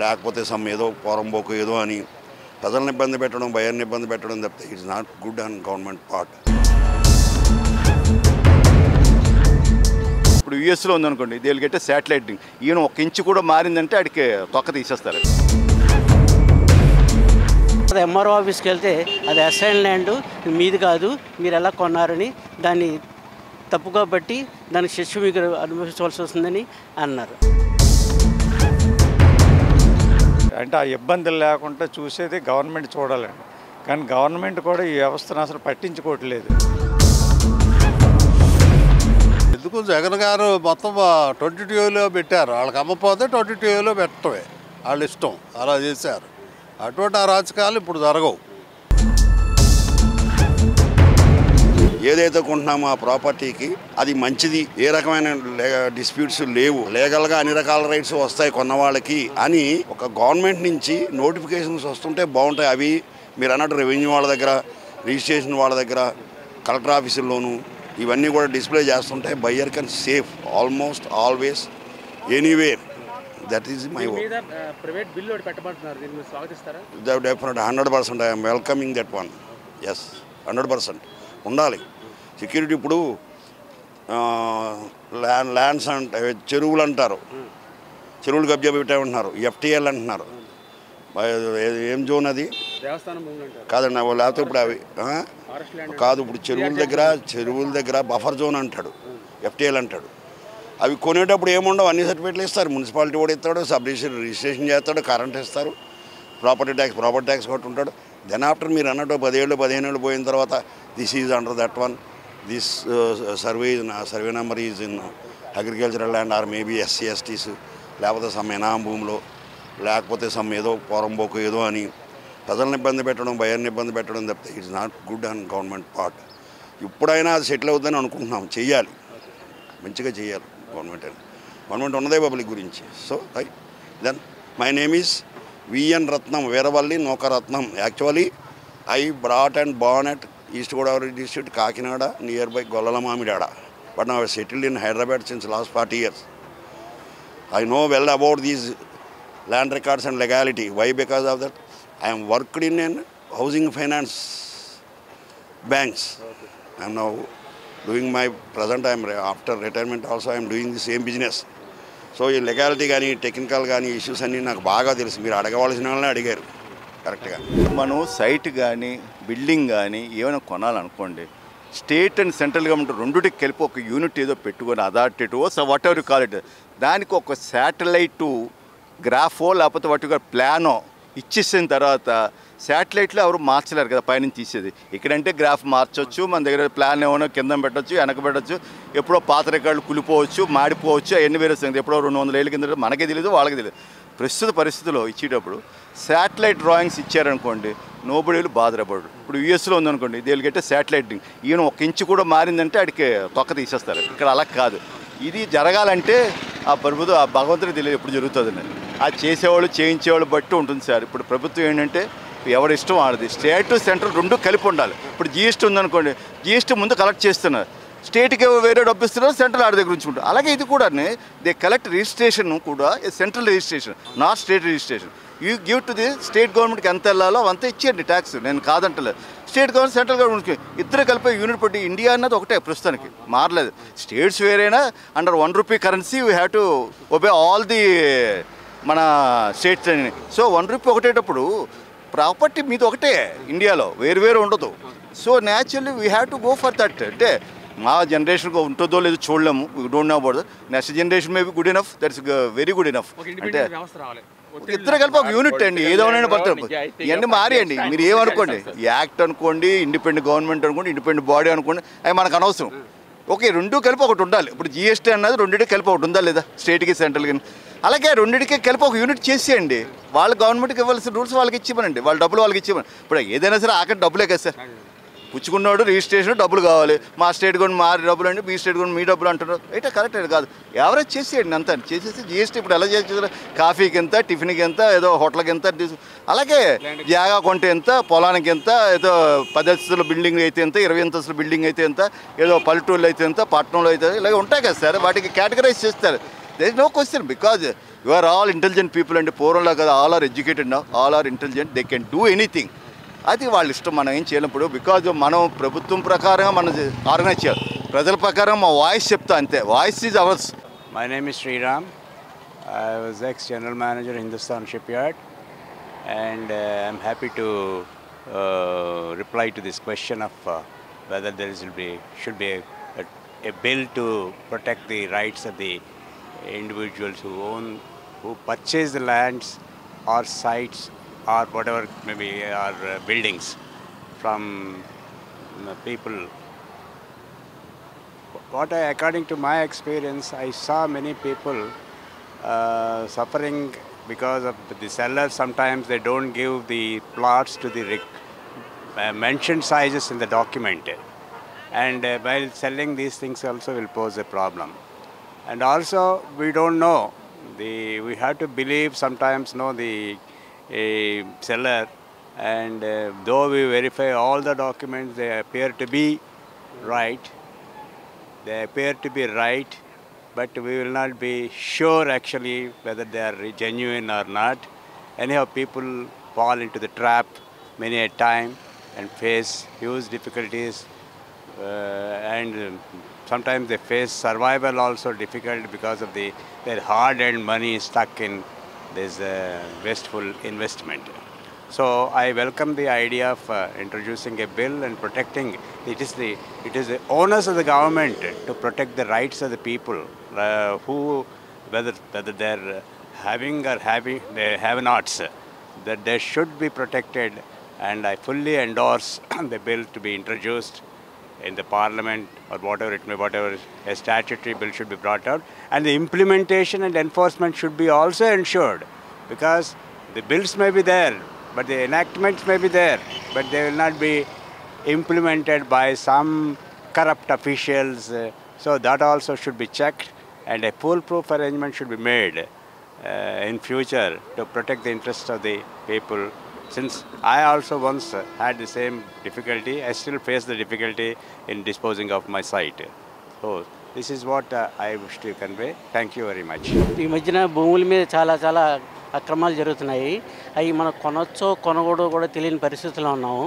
లేకపోతే సమ్ ఏదో పోరంబోకు ఏదో అని ప్రజలను ఇబ్బంది పెట్టడం, భయాన్ని ఇబ్బంది పెట్టడం తప్పితే it's not good on government part. ఇప్పుడు యూఎస్లో ఉందనుకోండి, దే గెట్ శాటిలైట్. ఈయన ఒక ఇంచు కూడా మారిందంటే ఆడికి తొక్క తీసేస్తారు. అది ఎంఆర్ఓ ఆఫీస్కి వెళ్తే అది అసైన్ ల్యాండ్ మీది కాదు, మీరు ఎలా కొన్నారని దాన్ని తప్పుగా బట్టి దానికి శిక్ష మీకు అనుభవించవలసి వస్తుందని అన్నారు. అంటే ఆ ఇబ్బందులు లేకుండా చూసేది గవర్నమెంట్ చూడాలండి, కానీ గవర్నమెంట్ కూడా ఈ వ్యవస్థను అసలు పట్టించుకోవట్లేదు. ఎందుకు జగన్ గారు మొత్తం 22లో పెట్టారు, వాళ్ళకి అమ్మపోతే 22లో పెట్టడమే వాళ్ళ ఇష్టం, అలా చేశారు. అటువంటి అరాచకాలు ఇప్పుడు జరగవు. ఏదైతే కొంటున్నామో ఆ ప్రాపర్టీకి అది మంచిది, ఏ రకమైన డిస్ప్యూట్స్ లేవు, లీగల్గా అన్ని రకాల రైట్స్ వస్తాయి కొన్న వాళ్ళకి అని ఒక గవర్నమెంట్ నుంచి నోటిఫికేషన్స్ వస్తుంటే బాగుంటాయి. అవి మీరు అన్నట్టు రెవెన్యూ వాళ్ళ దగ్గర, రిజిస్ట్రేషన్ వాళ్ళ దగ్గర, కలెక్టర్ ఆఫీసుల్లోనూ ఇవన్నీ కూడా డిస్ప్లే చేస్తుంటే buyer can safe almost always anywhere. That is my work. Private bill పెట్టమంటున్నారు, దీన్ని మీరు స్వాగతిస్తారా? Definite 100% I'm welcoming that one. Yes, 100% ఉండాలి సెక్యూరిటీ. ఇప్పుడు ల్యాండ్స్ అంటే చెరువులు అంటారు, చెరువులు కబ్జా పెట్టామంటున్నారు, ఎఫ్టీఎల్ అంటున్నారు. ఏం జోన్ అది కాదండి, లేకపోతే ఇప్పుడు అవి కాదు. ఇప్పుడు చెరువుల దగ్గర బఫర్ జోన్ అంటాడు, ఎఫ్టీఎల్ అంటాడు. అవి కొనేటప్పుడు ఏముండవు, అన్ని సర్టిఫికేట్లు ఇస్తారు. మున్సిపాలిటీ కూడా ఇస్తాడు, సబ్ రిజిస్ట్రేషన్ చేస్తాడు, కరెంట్ ఇస్తారు, ప్రాపర్టీ ట్యాక్స్ కొట్టి ఉంటాడు. దెన్ ఆఫ్టర్ మీరు అన్నట్టు 10 ఏళ్ళు 15 ఏళ్ళు పోయిన తర్వాత this is under that one, this survey number is in agricultural land or maybe SC ఎస్టీస్, లేకపోతే సమ్ ఎనాం భూమిలో, లేకపోతే సమ్ ఏదో పోరంబోకు ఏదో అని ప్రజలను ఇబ్బంది పెట్టడం, భయాన్ని ఇబ్బంది పెట్టడం తప్పితే it's not good on government part. ఇప్పుడైనా అది సెటిల్ అవుతుందని అనుకుంటున్నాం. చెయ్యాలి, మంచిగా చేయాలి గవర్నమెంట్ ఉన్నదే పబ్లిక్ గురించి. So then my name is VN Ratnam, Veeravalli Nookaratnam. Actually I brought and born at east Godavari district, Kakinada, near by Gollala Mamidada. But now I settled in Hyderabad since last 40 years. I know well about these land records and legality. Why? Because of that I am worked in an housing finance banks. I am now doing my present, I am after retirement also I am doing the same business. So ఈ లెగాలిటీ కానీ technical కానీ issues అన్నీ నాకు బాగా తెలుసు. మీరు అడగవలసిన వాళ్ళని అడిగారు కరెక్ట్గా. మనం సైట్ కానీ బిల్డింగ్ కానీ ఏమైనా కొనాలనుకోండి, స్టేట్ అండ్ సెంట్రల్ గవర్నమెంట్ రెండుటికి కలిపి ఒక యూనిట్ ఏదో పెట్టుకొని authority what ever call it, దానికి ఒక శాటిలైటు గ్రాఫో లేకపోతే వాటి ప్లానో ఇచ్చేసిన తర్వాత శాటిలైట్లో ఎవరు మార్చలేరు కదా పైనుంచి తీసేది. ఇక్కడంటే గ్రాఫ్ మార్చవచ్చు, మన దగ్గర ప్లాన్ ఏమైనా కింద పెట్టచ్చు, వెనక పెట్టచ్చు, ఎప్పుడో పాత రికార్డులు కులిపోవచ్చు, మాడిపోవచ్చు, అవన్నీ వేరే సంగతి. ఎప్పుడో 200 ఏళ్ళ కింద మనకే తెలియదు, వాళ్ళకి తెలియదు. ప్రస్తుత పరిస్థితిలో ఇచ్చేటప్పుడు శాటిలైట్ డ్రాయింగ్స్ ఇచ్చారనుకోండి, నోబడీలు బాధపడరు. ఇప్పుడు యూఎస్లో ఉందనుకోండి, దే గెట్ శాటిలైట్. ఈయన ఒక ఇంచు కూడా మారిందంటే ఆడికి తొక్క తీసేస్తారు. ఇక్కడ అలా కాదు. ఇది జరగాలంటే ఆ భగవంతుడికి తెలియదు ఎప్పుడు జరుగుతుందని. ఆ చేసేవాళ్ళు చేయించేవాళ్ళు బట్టి ఉంటుంది సార్. ఇప్పుడు ప్రభుత్వం ఏంటంటే ఎవరి ఇష్టం ఆడది, స్టేట్ సెంట్రల్ రెండు కలిపి ఉండాలి. ఇప్పుడు జిఎస్టీ ఉందనుకోండి, జిఎస్టీ ముందు కలెక్ట్ చేస్తున్నారు, స్టేట్కి వేరే డబ్బు ఇస్తున్నారు, సెంట్రల్ ఆడ దగ్గర ఉంచుకుంటారు. అలాగే ఇది కూడా దే కలెక్ట్ రిజిస్ట్రేషన్ కూడా central registration, not state registration. You give to the state గవర్నమెంట్కి ఎంత వెళ్ళాలో అంత ఇచ్చేయండి ట్యాక్స్, నేను కాదంటలేదు. స్టేట్ గవర్నమెంట్ సెంట్రల్ గవర్నమెంట్కి ఇద్దరు కలిపి యూనిట్ పెట్టి ఇండియా అన్నది ఒకటే ప్రస్తుతానికి మారలేదు. స్టేట్స్ వేరైనా under ₹1 currency we have to obey all the మన స్టేట్స్ అని. సో ₹1 ఒకటేటప్పుడు ప్రాపర్టీ మీది ఒకటే, ఇండియాలో వేరు ఉండదు. So naturally we have to go for that. అంటే మా జనరేషన్కి ఉంటుందో లేదో చూడలేము, we don't know about that. Next generation may be good enough, that's very good enough. అంటే ఇద్దరు కలిపి ఒక యూనిట్ అండి, ఏదైనా పడతారు. ఇవన్నీ మారియండి. మీరు ఏమనుకోండి, యాక్ట్ అనుకోండి, ఇండిపెండెంట్ గవర్నమెంట్ అనుకోండి, ఇండిపెండెంట్ బాడీ అనుకోండి, అవి మనకు అనవసరం. ఓకే, రెండు కలిపి ఒకటి ఉండాలి. ఇప్పుడు జిఎస్టీ అన్నది రెండింటికి కలిపి ఒకటి ఉందా లేదా, స్టేట్కి సెంట్రల్కి. అలాగే రెండింటికి కలిపి ఒక యూనిట్ చేసేయండి. వాళ్ళు గవర్నమెంట్కి ఇవ్వాల్సిన రూల్స్ వాళ్ళకి ఇచ్చివ్వనండి, వాళ్ళ డబ్బులు వాళ్ళకి ఇచ్చివ్వను. ఇప్పుడు ఏదైనా సరే ఆఖరి డబ్బులే కదా సార్, పుచ్చుకున్నాడు రిజిస్ట్రేషన్ డబ్బులు కావాలి. మా స్టేట్ గవర్నమెంట్ మా డబ్బులు అండి, మీ స్టేట్ గవర్నమెంట్ మీ డబ్బులు అంటున్నారు. అయితే కరెక్ట్ కాదు. ఎవరైనా చేసేయండి అంతా చేసేసి జిఎస్టీ ఇప్పుడు ఎలా చేసేసారు, కాఫీకి ఎంత, టిఫిన్కి ఎంత, ఏదో హోటల్కి ఎంత, అలాగే జాగా కొంటే ఎంత, పొలానికి ఎంత, ఏదో 10 అంతస్తుల బిల్డింగ్ అయితే ఎంత, 20 అంతస్తుల బిల్డింగ్ అయితే ఎంత, ఏదో పల్లెటూళ్ళు అయితే ఎంత, పట్టణంలో అయితే ఇలాగే ఉంటాయి కదా సార్. వాటికి కేటగరైజ్ చేస్తారు. There is no question, because you are all intelligent people అండి, పూర్వంలో కదా all are educated now, all are intelligent, they can do anything. అది వాళ్ళ ఇష్టం, మనం ఏం చేయలేప్పుడు. బికాజ్ మనం ప్రభుత్వం ప్రకారంగా మనం ఆర్గనైజ్ చేయాలి, ప్రజల ప్రకారం మా వాయిస్ చెప్తా అంతే. Voice is ours. My name is Sriram. I was ex-general manager Hindustan Shipyard, and I'm happy to reply to this question of whether there should be a bill to protect the rights of the individuals who purchase the lands or sites or whatever maybe or buildings from people. According to my experience, I saw many people suffering because of the sellers. Sometimes they don't give the plots to the mentioned sizes in the document, and while selling these things also will pose a problem. And also we don't know, we have to believe sometimes the seller, and though we verify all the documents, they appear to be right. But we will not be sure actually whether they are genuine or not. Anyhow, people fall into the trap many a time and face huge difficulties, and sometimes they face survival also difficult because of their hard-earned money stuck in this wasteful investment. So I welcome the idea of introducing a bill and protecting. It is the onus of the government to protect the rights of the people who, whether they're having or they have nots, that they should be protected. And I fully endorse the bill to be introduced in the parliament, or whatever a statutory bill should be brought out, and the implementation and enforcement should be also ensured, because the bills may be there, but the enactments may be there, but they will not be implemented by some corrupt officials. So that also should be checked, and a foolproof arrangement should be made in future to protect the interests of the people. Since I also once had the same difficulty, I still face the difficulty in disposing of my site. So this is what I wish to convey. Thank you very much. ఈ మధ్యన భూముల మీద చాలా అక్రమాలు జరుగుతున్నాయి. అవి మనం కొనొచ్చో కొనకూడదో కూడా తెలియని పరిస్థితుల్లో ఉన్నాము.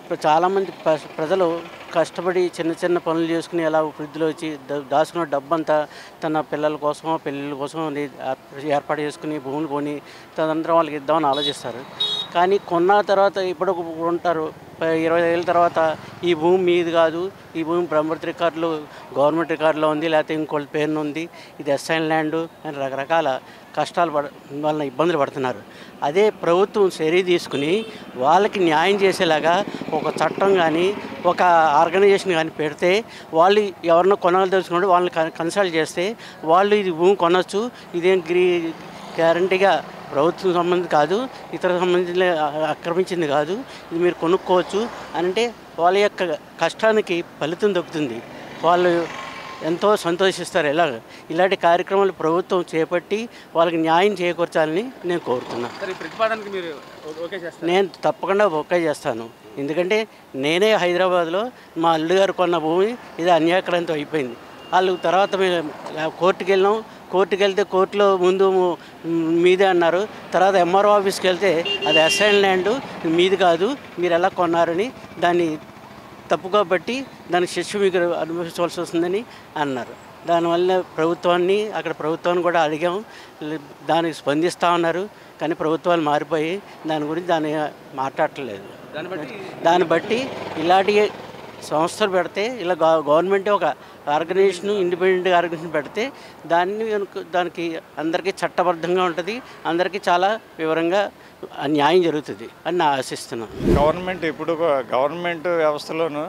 ఇప్పుడు చాలామంది ప్రజలు కష్టపడి చిన్న పనులు చేసుకుని అలా వృద్ధిలో వచ్చి దాచుకున్న డబ్బంతా తన పిల్లల కోసం పెళ్ళిళ్ళ కోసం ఏర్పాటు చేసుకుని భూములు కొని తదనంతరం వాళ్ళకి ఇద్దామని ఆలోచిస్తారు. కానీ కొన్న తర్వాత ఇప్పుడు ఉంటారు 20 ఏళ్ళ తర్వాత ఈ భూమి మీది కాదు, ఈ భూమి ప్రభుత్వ రికార్డులు గవర్నమెంట్ రికార్డులో ఉంది, లేకపోతే ఇంకోళ్ళ పేరున ఉంది, ఇది అసైన్ ల్యాండ్ అని రకరకాల కష్టాలు వలన ఇబ్బందులు పడుతున్నారు. అదే ప్రభుత్వం చర్య తీసుకుని వాళ్ళకి న్యాయం చేసేలాగా ఒక చట్టం కానీ ఒక ఆర్గనైజేషన్ కానీ పెడితే, వాళ్ళు ఎవరినో కొనాలి తెలుసుకుంటే వాళ్ళని కన్సల్ట్ చేస్తే వాళ్ళు ఇది భూమి కొనవచ్చు, ఇదేం గ్యారంటీగా ప్రభుత్వం సంబంధించి కాదు, ఇతర సంబంధించిన ఆక్రమించింది కాదు, ఇది మీరు కొనుక్కోవచ్చు అని అంటే వాళ్ళ యొక్క కష్టానికి ఫలితం దొరుకుతుంది. వాళ్ళు ఎంతో సంతోషిస్తారు. ఇలాంటి కార్యక్రమాలు ప్రభుత్వం చేపట్టి వాళ్ళకి న్యాయం చేకూర్చాలని నేను కోరుతున్నాను. నేను తప్పకుండా ఓకే చేస్తాను. ఎందుకంటే నేనే హైదరాబాద్లో మా అల్లుడు గారు కొన్న భూమి ఇది అన్యాక్రాంతం అయిపోయింది. వాళ్ళు తర్వాత మేము కోర్టుకు వెళ్ళాం. కోర్టుకు వెళ్తే కోర్టులో ముందు మీదే అన్నారు, తర్వాత ఎంఆర్ఓ ఆఫీస్కి వెళ్తే అది అసైన్ ల్యాండ్ మీది కాదు, మీరు ఎలా కొన్నారని దాన్ని తప్పుగా బట్టి దానికి శిక్ష మీకు అనుభవించవలసి వస్తుందని అన్నారు. దానివల్ల ప్రభుత్వాన్ని కూడా అడిగాం, దానికి స్పందిస్తూ ఉన్నారు. కానీ ప్రభుత్వాలు మారిపోయి దాన్ని మాట్లాడట్లేదు. దాన్ని బట్టి ఇలాంటి సంస్థలు పెడితే, ఇలా గవర్నమెంట్ ఒక ఆర్గనైజేషన్ ఇండిపెండెంట్ ఆర్గనైజేషన్ పెడితే దానికి అందరికీ చట్టబద్ధంగా ఉంటుంది, అందరికీ చాలా వివరంగా న్యాయం జరుగుతుంది అని నా ఆశిస్తున్నాను. గవర్నమెంట్ వ్యవస్థలోనూ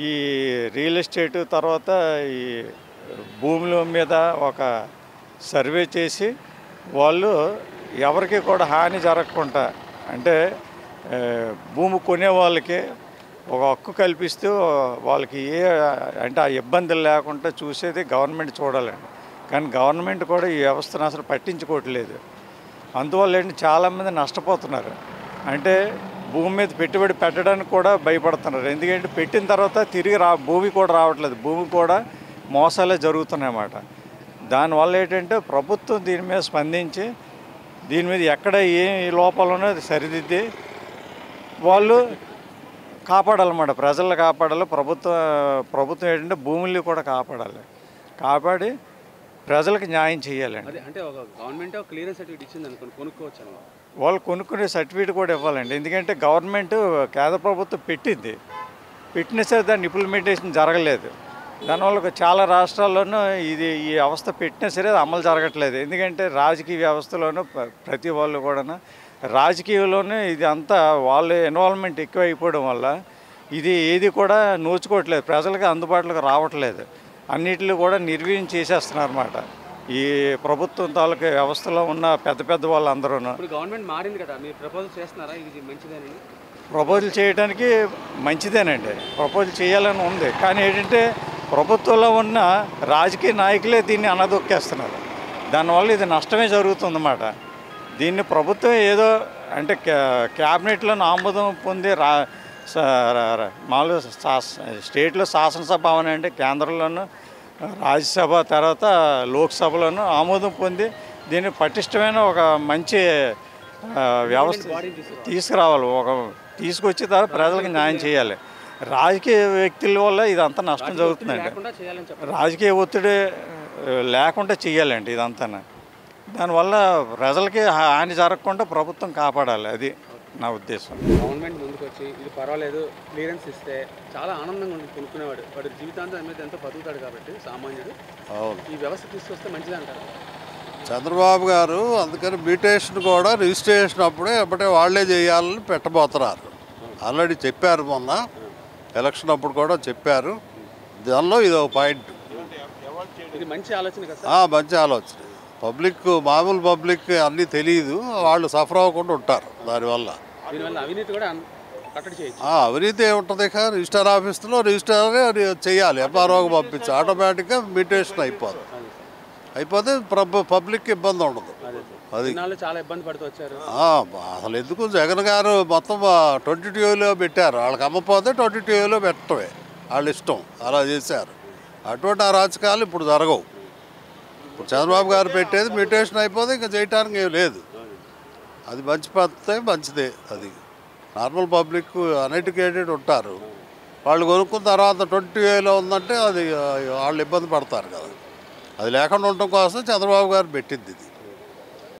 ఈ రియల్ ఎస్టేట్ తర్వాత ఈ భూముల మీద ఒక సర్వే చేసి వాళ్ళు ఎవరికి కూడా హాని జరగకుండా, అంటే భూమి కొనే వాళ్ళకి ఒక హక్కు కల్పిస్తూ వాళ్ళకి అంటే ఆ ఇబ్బందులు లేకుండా చూసేది గవర్నమెంట్ చూడాలండి. కానీ గవర్నమెంట్ కూడా ఈ వ్యవస్థను అసలు పట్టించుకోవట్లేదు. అందువల్ల చాలామంది నష్టపోతున్నారు. అంటే భూమి మీద పెట్టుబడి పెట్టడానికి కూడా భయపడుతున్నారు. ఎందుకంటే పెట్టిన తర్వాత తిరిగి భూమి కూడా రావట్లేదు, భూమి కూడా మోసాలే జరుగుతున్నాయన్నమాట. దానివల్ల ఏంటంటే ప్రభుత్వం దీని మీద స్పందించి దీని మీద ఎక్కడ ఏ లోపాలు ఉన్నాయో అది సరిదిద్ది వాళ్ళు కాపాడాలన్నమాట. ప్రజలు కాపాడాలి, ప్రభుత్వం ఏంటంటే భూముల్ని కూడా కాపాడాలి. కాపాడి ప్రజలకు న్యాయం చేయాలండి. అదే అంటే ఒక గవర్నమెంట్ ఒక క్లియరెన్స్ సర్టిఫికేట్ ఇచ్చింది అనుకోండి, కొనుక్కోవచ్చు. వాళ్ళు కొనుక్కునే సర్టిఫికేట్ కూడా ఇవ్వాలండి. ఎందుకంటే గవర్నమెంట్ కేంద్ర ప్రభుత్వం పెట్టినా సరే దాన్ని ఇంప్లిమెంటేషన్ జరగలేదు. దానివల్ల చాలా రాష్ట్రాల్లోనూ ఈ అవస్థ పెట్టినా సరే అది అమలు జరగట్లేదు. ఎందుకంటే రాజకీయ వ్యవస్థలోనూ ప్రతి వాళ్ళు కూడా రాజకీయంలోనే ఇది అంతా వాళ్ళ ఇన్వాల్వ్మెంట్ ఎక్కువ అయిపోవడం వల్ల ఏది కూడా నోచుకోవట్లేదు, ప్రజలకు అందుబాటులోకి రావట్లేదు. అన్నిటిలో కూడా నిర్వీర్యం చేసేస్తున్నారు అన్నమాట ఈ ప్రభుత్వం తాలూకా వ్యవస్థలో ఉన్న పెద్ద వాళ్ళందరూ. ఇప్పుడు గవర్నమెంట్ మారింది కదా, మీరు ప్రపోజల్ చేస్తున్నారా ఇది మంచిదేనని? ప్రపోజల్ చేయడానికి మంచిదేనండి, ప్రపోజల్ చేయాలని ఉంది. కానీ ఏంటంటే ప్రభుత్వంలో ఉన్న రాజకీయ నాయకులే దీన్ని అనదొక్కేస్తున్నారు. దానివల్ల ఇది నష్టమే జరుగుతుందన్నమాట. దీన్ని ప్రభుత్వం ఏదో అంటే క్యాబినెట్లో ఆమోదం పొంది మామూలుగా స్టేట్లో శాసనసభ భవన్ అంటే కేంద్రంలోనూ రాజ్యసభ తర్వాత లోక్సభలోనూ ఆమోదం పొంది దీన్ని పటిష్టమైన ఒక మంచి వ్యవస్థ తీసుకురావాలి. తీసుకొచ్చిన తర్వాత ప్రజలకు న్యాయం చేయాలి. రాజకీయ వ్యక్తుల వల్ల ఇదంతా నష్టం జరుగుతుందండి. రాజకీయ ఒత్తిడి లేకుండా చేయాలండి ఇదంతా. దానివల్ల ప్రజలకి హాని జరగకుండా ప్రభుత్వం కాపాడాలి, అది నా ఉద్దేశం. గవర్నమెంట్ ముందుకు వచ్చి ఇది పర్వాలేదు క్లియరెన్స్ ఇస్తే చాలా ఆనందంగా ఉంటుంది కొనుక్కునేవాడు. వాడి జీవితాంతం మీద ఎంతో బతుకుతాడు కాబట్టి సామాన్యుడు. ఈ వ్యవస్థ తీసుకొస్తే మంచిది అంటారు చంద్రబాబు గారు. అందుకని మ్యూటేషన్ కూడా రిజిస్ట్రేషన్ అప్పుడే ఎప్పటికే వాళ్లే చేయాలని పెట్టబోతున్నారు. ఆల్రెడీ చెప్పారు, మొన్న ఎలక్షన్ అప్పుడు కూడా చెప్పారు. దానిలో ఇది ఒక పాయింట్. ఇది మంచి ఆలోచన కదా? మంచి ఆలోచన. మామూలు పబ్లిక్ అన్నీ తెలియదు, వాళ్ళు సఫర్ అవ్వకుండా ఉంటారు. దానివల్ల అవినీతి కూడా కట్టడి చేయొచ్చు. అవినీతి ఏముంటుంది? రిజిస్టర్ ఆఫీస్లో రిజిస్టర్ చేయాలి, ఎంఆర్ఓకి పంపించి ఆటోమేటిక్గా మ్యూటేషన్ అయిపోతే పబ్లిక్ ఇబ్బంది ఉండదు. అది చాలా ఇబ్బంది పడుతూ వచ్చారు. అసలు ఎందుకు జగన్ గారు మొత్తం 22లో పెట్టారు. వాళ్ళకి అమ్మపోతే 22లో పెట్టడమే వాళ్ళ ఇష్టం, అలా చేశారు. అటువంటి అరాచకాలు ఇప్పుడు జరగవు. ఇప్పుడు చంద్రబాబు గారు పెట్టేది మ్యూటేషన్ అయిపోతే ఇంకా చేయటానికి ఏం లేదు. అది మంచి పద్ధతే, మంచిదే. అది నార్మల్ పబ్లిక్ అన్ఎడ్యుకేటెడ్ ఉంటారు, వాళ్ళు కొనుక్కున్న తర్వాత 20లో ఉందంటే అది వాళ్ళు ఇబ్బంది పడతారు కదా. అది లేకుండా ఉండటం కోసం చంద్రబాబు గారు పెట్టింది ఇది.